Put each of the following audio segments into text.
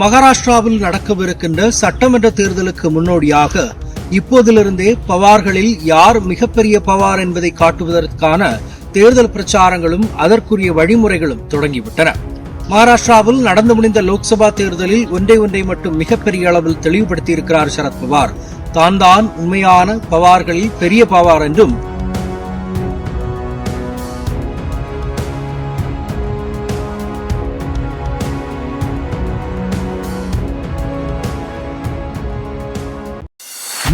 மகாராஷ்டிராவில் நடக்கவிருக்கின்ற சட்டமன்ற தேர்தலுக்கு முன்னோடியாக இப்போதிலிருந்தே பவார்களில் யார் மிகப்பெரிய பவார் என்பதை காட்டுவதற்கான தேர்தல் பிரச்சாரங்களும் அதற்குரிய வழிமுறைகளும் தொடங்கிவிட்டன. மகாராஷ்டிராவில் நடந்து முடிந்த லோக்சபா தேர்தலில் ஒன்றை மட்டும் மிகப்பெரிய அளவில் தெளிவுபடுத்தியிருக்கிறார் சரத்பவார். தான் உண்மையான பவார்களில் பெரிய பவார் என்றும்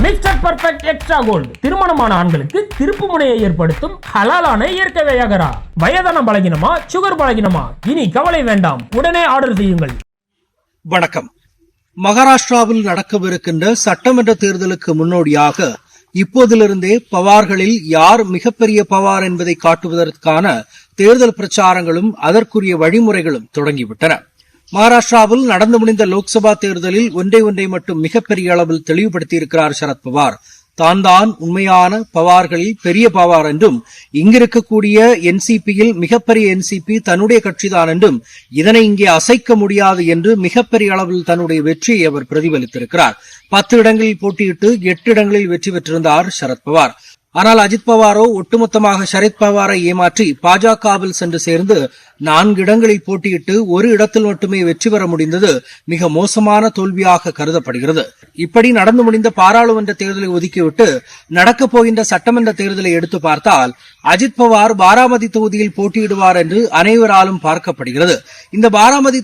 மிஸ்டர் பர்ஃபெக்ட் எக்ஸ்ட்ரா கோல்டு திருமணமான ஆண்களுக்கு திருப்பு முனையை ஏற்படுத்தும் ஹலாலான இயற்கை வியாகரா. வயதான பலகினமா, சுகர் பலகினமா, இனி கவலை வேண்டாம், உடனே ஆர்டர் செய்யுங்கள். வணக்கம். மகாராஷ்டிராவில் நடக்கவிருக்கின்ற சட்டமன்ற தேர்தலுக்கு முன்னோடியாக இப்போதிலிருந்தே பவார்களில் யார் மிகப்பெரிய பவார் என்பதை காட்டுவதற்கான தேர்தல் பிரச்சாரங்களும் அதற்குரிய வழிமுறைகளும் தொடங்கிவிட்டன. மகாராஷ்டிராவில் நடந்து முடிந்த லோக்சபா தேர்தலில் ஒன்றை மட்டும் மிகப்பெரிய அளவில் தெளிவுபடுத்தியிருக்கிறார் சரத்பவார். தான் உண்மையான பவார்களில் பெரிய பவார் என்றும் இங்கிருக்கக்கூடிய என்சிபியில் மிகப்பெரிய என்சிபி தன்னுடைய கட்சிதான் என்றும் இதனை இங்கே அசைக்க முடியாது என்று மிகப்பெரிய அளவில் தன்னுடைய வெற்றியை அவர் பிரதிபலித்திருக்கிறார். 10 இடங்களில் போட்டியிட்டு 8 இடங்களில் வெற்றி பெற்றிருந்தார் சரத்பவார். ஆனால் அஜித் பவாரோ ஒட்டுமொத்தமாக சரத் பவாரை ஏமாற்றி பாஜகவில் சென்று சேர்ந்து 4 இடங்களில் போட்டியிட்டு 1 இடத்தில் மட்டுமே வெற்றி பெற முடிந்தது மிக மோசமான தோல்வியாக கருதப்படுகிறது. இப்படி நடந்து முடிந்த பாராளுமன்ற தேர்தலை ஒதுக்கிவிட்டு நடக்கப் போகின்ற சட்டமன்ற தேர்தலை எடுத்து பார்த்தால் அஜித் பவார் பாராமதி தொகுதியில் போட்டியிடுவார் என்று அனைவராலும் பார்க்கப்படுகிறது. இந்த பாராமதி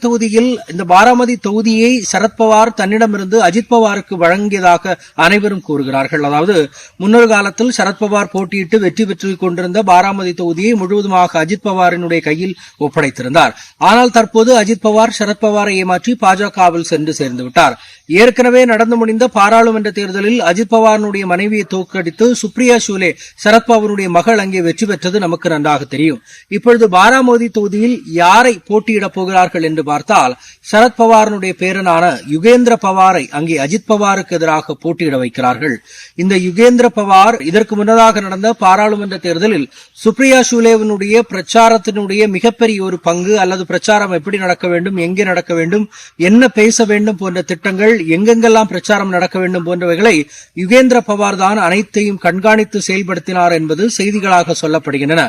தொகுதியை சரத்பவார் தன்னிடமிருந்து அஜித் பவாருக்கு வழங்கியதாக அனைவரும் கூறுகிறார்கள். அதாவது முன்னொரு காலத்தில் சரத்பவார் போட்டியிட்டு வெற்றி பெற்றுக் கொண்டிருந்த பாராமதி தொகுதியை முழுவதுமாக அஜித் பவாரினுடைய கையில் ஒப்படைத்திருந்தார். ஆனால் தற்போது அஜித் பவார் சரத்பவாரை ஏமாற்றி பாஜகவில் சென்று சேர்ந்து விட்டார். ஏற்கனவே நடந்து முடிந்த பாராளுமன்ற தேர்தலில் அஜித் பவாரினுடைய மனைவியை தோற்கடித்து சுப்ரியா சூலே சரத்பவாருடைய மகள் அங்கே வெற்றி பெற்றது நமக்கு நன்றாக தெரியும். இப்பொழுது பாராமதி தொகுதியில் யாரை போட்டியிடப் போகிறார்கள் என்று பார்த்தால் சரத்பவாரனுடைய பேரனான யுகேந்திர பவாரை அங்கே அஜித் பவாருக்கு எதிராக போட்டியிட வைக்கிறார்கள். இந்த யுகேந்திர பவார் இதற்கு முன்னதாக நடந்த பாராளுமன்ற தேர்தலில் சுப்ரியா சூலேவனுடைய பிரச்சாரத்தினுடைய மிகப்பெரிய ஒரு பங்கு அல்லது பிரச்சாரம் எப்படி நடக்க வேண்டும், எங்கே நடக்க வேண்டும், என்ன பேச வேண்டும் போன்ற திட்டங்கள், எங்கெங்கெல்லாம் பிரச்சாரம் நடக்க வேண்டும் போன்றவைகளை யுகேந்திர பவார் தான் அனைத்தையும் கண்காணித்து செயல்படுத்தினார் என்பது செய்திகளாக சொல்லப்படுகின்றன.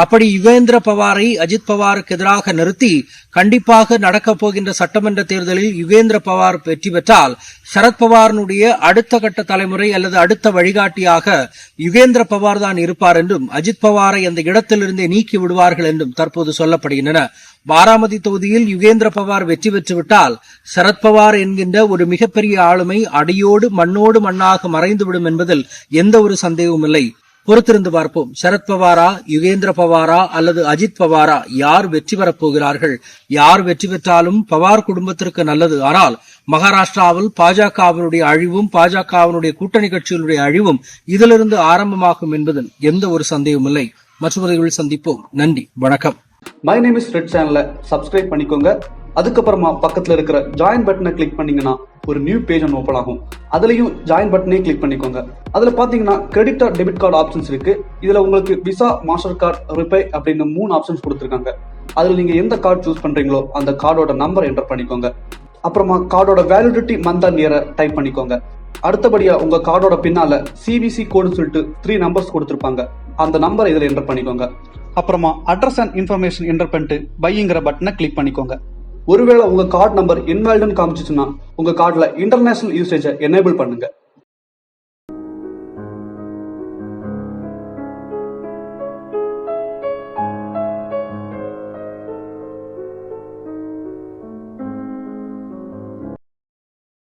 அப்படி யுகேந்திர பவாரை அஜித் பவாருக்கு எதிராக நிறுத்தி கண்டிப்பாக நடக்கப் போகின்ற சட்டமன்ற தேர்தலில் யுகேந்திர பவார் வெற்றி பெற்றால் சரத்பவாரனுடைய அடுத்த கட்ட தலைமுறை அல்லது அடுத்த வழிகாட்டியாக யுகேந்திர பவார் தான் இருப்பார் என்றும் அஜித் பவாரை அந்த இடத்திலிருந்தே நீக்கி விடுவார்கள் என்றும் தற்போது சொல்லப்படுகின்றன. பாராமதி தொகுதியில் யுகேந்திர பவார் வெற்றி பெற்றுவிட்டால் சரத்பவார் என்கின்ற ஒரு மிகப்பெரிய ஆளுமை அடியோடு மண்ணோடு மண்ணாக மறைந்துவிடும் என்பதில் எந்த ஒரு சந்தேகமும் இல்லை. பொறுத்திருந்து பார்ப்போம். சரத்பவாரா, யுகேந்திர பவாரா அல்லது அஜித் பவாரா யார் வெற்றி பெறப் போகிறார்கள்? யார் வெற்றி பெற்றாலும் பவார் குடும்பத்திற்கு நல்லது. ஆனால் மகாராஷ்டிராவில் பாஜகவினுடைய அழிவும் பாஜகவினுடைய கூட்டணி கட்சிகளுடைய அழிவும் இதிலிருந்து ஆரம்பமாகும் என்பதில் எந்த ஒரு சந்தேகமும் இல்லை. மற்றொரு சந்திப்போம். நன்றி, வணக்கம். மை நேம் இஸ் ரெட் சேனலை சப்ஸ்கிரைப் பண்ணிக்கோங்க. அதுக்கப்புறமா பக்கத்துல இருக்கிற ஜாயின் பட்டனை கிளிக் பண்ணீங்கன்னா ஒரு நியூ பேஜ் ஒன்று ஓப்பன் ஆகும். அதுலயும் ஜாயின் பட்டனே கிளிக் பண்ணிக்கோங்க. அதுல பாத்தீங்கன்னா credit R debit card options இருக்கு. இதுல உங்களுக்கு விசா, மாஸ்டர் கார்டு, ரிப்பே அப்படின்னு 3 ஆப்ஷன்ஸ் கொடுத்துருக்காங்க. அதுல நீங்க எந்த கார்டு சூஸ் பண்றீங்களோ அந்த கார்டோட நம்பர் என்டர் பண்ணிக்கோங்க. அப்புறமா கார்டோட வேலிடிட்டி மந்த் அண்ட் இயரை டைப் பண்ணிக்கோங்க. அடுத்தபடியா உங்க கார்டோட பின்னால சிவிசி கோடுன்னு சொல்லிட்டு 3 நம்பர்ஸ் கொடுத்துருப்பாங்க. அந்த நம்பரை இதுல என்டர் பண்ணிக்கோங்க. அப்புறமா அட்ரஸ் அண்ட் இன்ஃபர்மேஷன் என்டர் பண்ணிட்டு பைங்கிற பட்டனை கிளிக் பண்ணிக்கோங்க. ஒருவேளை உங்க கார்டு நம்பர் இன்வாலிட்னு காமிச்சிச்சுன்னா உங்க கார்டுல இன்டர்நேஷனல் யூசேஜை எனேபிள் பண்ணுங்க.